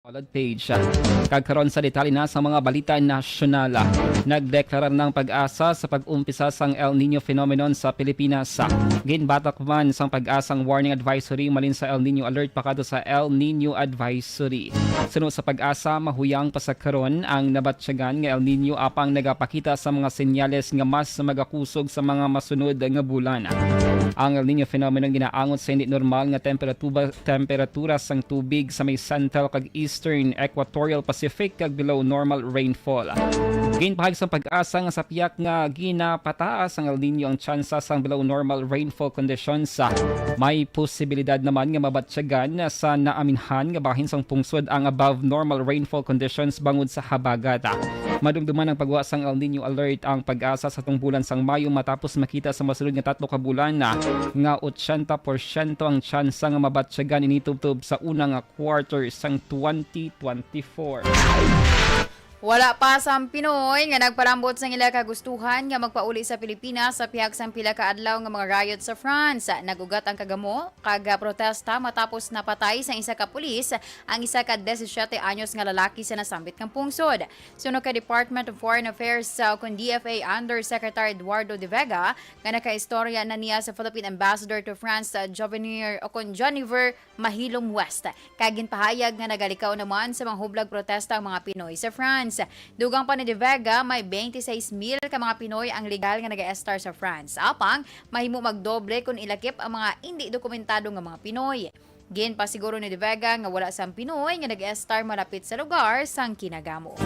Follow page. Kagkaroon sa detalye na sa mga balita nasyonal. Nagdeklara ng pag-asa sa pag-umpisa sang El Nino phenomenon sa Pilipinas. Ginbatak man sang pag-asang warning advisory malin sa El Nino alert pakado sa El Nino advisory. Sunod sa pag-asa, mahuyang pasakaron ang nabatsyagan nga El Nino apang nagapakita sa mga senyales nga mas magakusog sa mga masunod nga bulan. Ang El Nino phenomenon ginaangot sa hindi normal nga temperatura sang tubig sa may central kag eastern equatorial Pacific kag below normal rainfall. Ginpahag sa pag-asa nga sa piyak nga ginapataas ang El Nino ang tsansa sang below normal rainfall conditions. May posibilidad naman nga mabatsyagan sa naaminhan nga bahin sang pungsod ang above normal rainfall conditions bangod sa habagat. Madumduman ang pagwa sang El Nino alert ang pag-asa sa tungbulan sang Mayo matapos makita sa masunod nga 3 ka bulan nga 80% ang tsansa nga mabatsyagan initubtob sa unang quarter sang 2024. Wala pa sang Pinoy nga nagparambot sa ila kagustuhan nga magpauli sa Pilipinas sa pihag sang pila ka adlaw nga mga riot sa France. Nagugat ang kagamo kag protesta matapos napatay sa isa ka pulis ang isa ka 17 anyos nga lalaki sa nasambit kang pungsod. Suno ka Department of Foreign Affairs kun DFA Undersecretary Eduardo de Vega nga nakaistorya na niya sa Philippine Ambassador to France Joniver Mahilom West. Kagin pahayag nga nagalikaw naman sa mga hublag protesta ang mga Pinoy sa France. Dugang pa ni De Vega, may 26,000 ka mga Pinoy ang legal nga nag-estar sa France. Apang, mahimo magdoble kung ilakip ang mga hindi dokumentado nga mga Pinoy. Gin pa siguro ni De Vega nga wala sang Pinoy nga nag-estar malapit sa lugar sang kinagamo.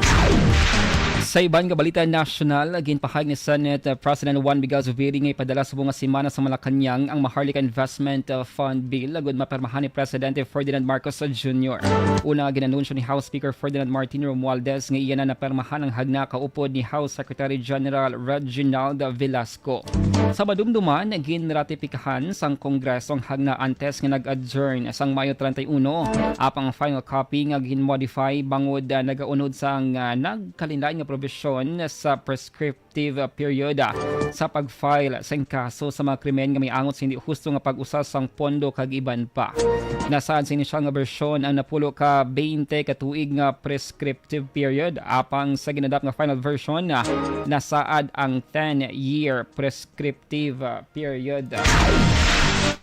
Sa iban nga balita nasyonal, ginpahag ni Senate President Juan Miguel Zubiri nga ipadala sa bunga semana sa Malacanang ang Maharlika Investment Fund Bill agud mapermahan ni Presidente Ferdinand Marcos Jr. Una ginanunsyo ni House Speaker Ferdinand Martin Romualdez nga iyan na napermahan ang hagna kaupod ni House Secretary General Reginald Velasco. Sa madumduman, ginratipikahan sang Kongreso ang hagna antes nga nag-adjourn sang Mayo 31. Apang final copy nga ginmodify bangod nagaunod sang nagkalinlain nga provision sa prescriptive period sa pag-file sa kaso sa mga krimen nga may angot sa hindi husto nga pag-usas sang pondo kag iban pa. Nasaan sa inisyal nga bersyon ang napulo ka 20 ka tuig nga prescriptive period apang sa ginadap nga final version nasaad ang 10-year prescriptive period.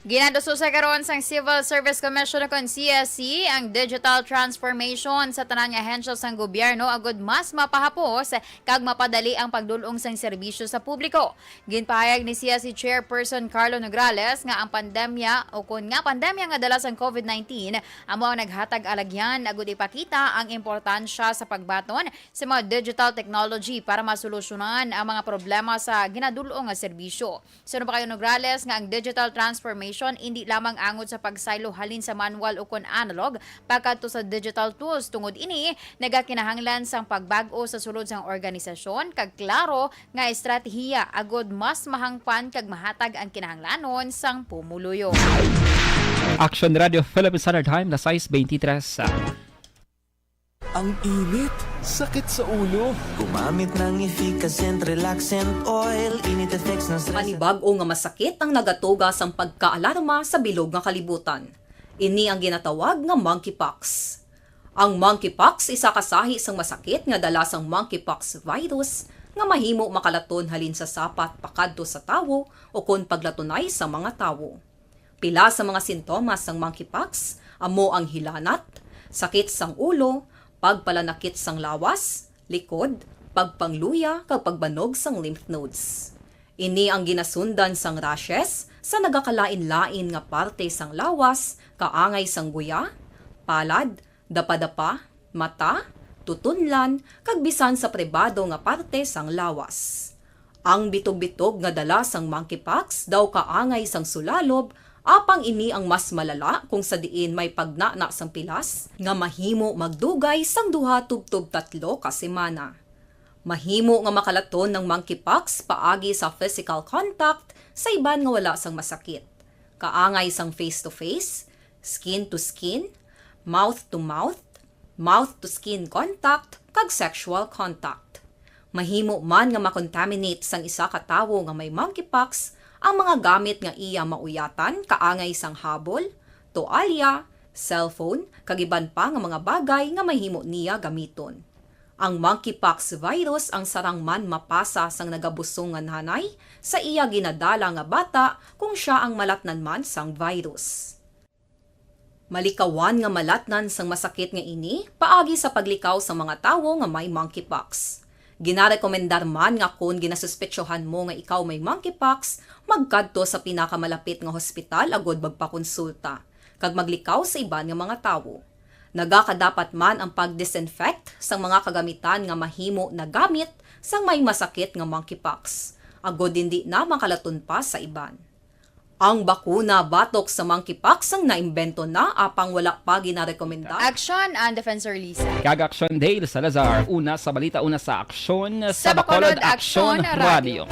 Ginaduso sa karon sang Civil Service Commission kon CSC ang digital transformation sa tanang ahensya sang gobyerno agud mas mapahapos kag mapadali ang pagdulong sang serbisyo sa publiko. Ginpahayag ni CSC Chairperson Carlo Nograles nga ang pandemya o kun nga pandemya nga dala sang COVID-19 amo ang naghatag alagyan agud ipakita ang importansya sa pagbaton sa mga digital technology para masolusyonan ang mga problema sa ginadulong nga serbisyo. Suno pa kayo Nograles nga ang digital transformation hindi lamang angod sa pagsaylo halin sa manual o kon analog pagkadto sa digital tools. Tungod ini nagakinahanglan sang pagbag-o sa sulod sang organisasyon kag klaro nga estratehiya agud mas mahangpan kag mahatag ang kinahanglanon sang pumuluyo. Action Radio Philippine Standard Time, na 6:23. Ang init, sakit sa ulo. Gumamit ng efficacent relaxant oil, init effects ng stress. Panibag-o nga masakit ang nagatugas ang pagkaalarma sa bilog nga kalibutan. Ini ang ginatawag nga monkeypox. Ang monkeypox isa kasahi sang masakit nga dala sang monkeypox virus nga mahimo makalaton halin sa sapat pakadto sa tawo o kon paglatunay sa mga tawo. Pila sa mga sintomas sang monkeypox amo ang hilanat, sakit sang ulo, pagpalanakit sang lawas, likod, pagpangluya kag pagbanog sang lymph nodes. Ini ang ginasundan sang rashes sa nagakalain-lain nga parte sang lawas, kaangay sang guya, palad, dapadapa, mata, tutunlan, kag bisan sa pribado nga parte sang lawas. Ang bitog-bitog nga dala sang monkeypox daw kaangay sang sulalob. Apang ini ang mas malala kung sa diin may pagnana sang pilas nga mahimo magdugay sang 2 tubtob 3 ka semana. Mahimo nga makalaton ng monkeypox paagi sa physical contact sa iban nga wala sang masakit. Kaangay sang face-to-face, skin-to-skin, mouth-to-mouth, mouth-to-skin contact, kag sexual contact. Mahimo man nga makontaminate sang isa ka tawo nga may monkeypox ang mga gamit nga iya mauyatan kaangay sang habol, toalya, cellphone, kagiban pa nga mga bagay nga mahimo niya gamiton. Ang monkeypox virus ang sarang man mapasa sang nagabusong nga nanay sa iya ginadala nga bata kung siya ang malatnan man sang virus. Malikawan nga malatnan sang masakit nga ini paagi sa paglikaw sa mga tawo nga may monkeypox. Ginarekomendar man nga kung ginasuspetsyohan mo nga ikaw may monkeypox, magkadto sa pinakamalapit nga hospital agod magpakonsulta, kag maglikaw sa iban nga mga tawo. Nagakadapat man ang pag-disinfect sa mga kagamitan nga mahimo na gamit sang may masakit nga monkeypox, agod hindi na makalaton pa sa iban. Ang bakuna batok sa monkeypox ang naimbento na apang wala pa ginarekomenda. Action ang Defensor Lisa. Kag-aksyon Dale Salazar, una sa balita, una sa aksyon Sa Bacolod Aksyon Radio.